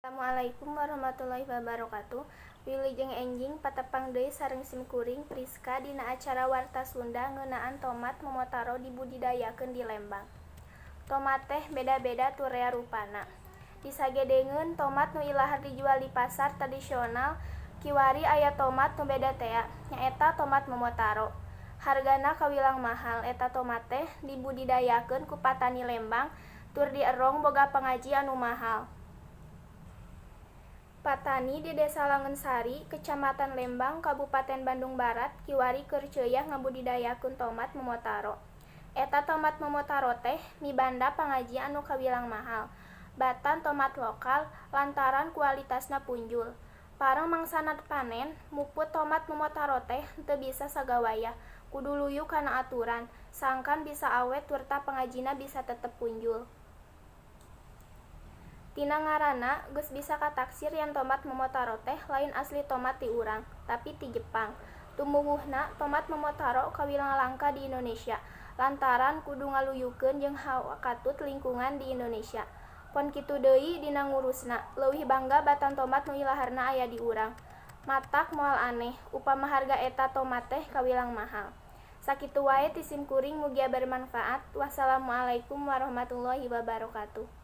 Assalamualaikum warahmatullahi wabarakatuh. Wilujeng enjing patepang deui sareng simkuring Priska dina acara Warta Sunda ngeunaan tomat momotaro dibudidayakeun di Lembang. Tomat teh beda-beda tu rea rupana. Disagedeungeun tomat nu ilahar dijual di pasar tradisional kiwari aya tomat nu beda tea, nyaeta tomat momotaro. Hargana kawilang mahal. Eta tomat teh dibudidayakeun ku patani Lembang tur dierong boga pangaji anu mahal. Patani di Desa Langensari, Kecamatan Lembang, Kabupaten Bandung Barat, kiwari keur ceuyak ngabudidayakeun tomat momotaro. Eta tomat momotaro teh mibanda pangaji anu kawilang mahal. Batan tomat lokal lantaran kualitasna punjul. Pareng mangsana panen, muput tomat momotaro teh teu bisa sagawayah, kudu luyu kana aturan, sangkan bisa awet turta pangajina bisa tetep punjul. Tina ngaranna geus bisa kataksir yen tomat momotaro teh lain asli tomat ti urang, tapi ti Jepang. Tumuwuhna tomat momotaro kawilang langka di Indonesia, lantaran kudu ngaluyukeun jeung hawakatut lingkungan di Indonesia. Pon kitu deui dina ngurusna, leuwih bangga batan tomat nu ilaharna aya di urang. Matak moal aneh, upama harga eta tomat teh kawilang mahal. Sakitu wae ti simkuring mugia bermanfaat. Wassalamualaikum warahmatullahi wabarakatuh.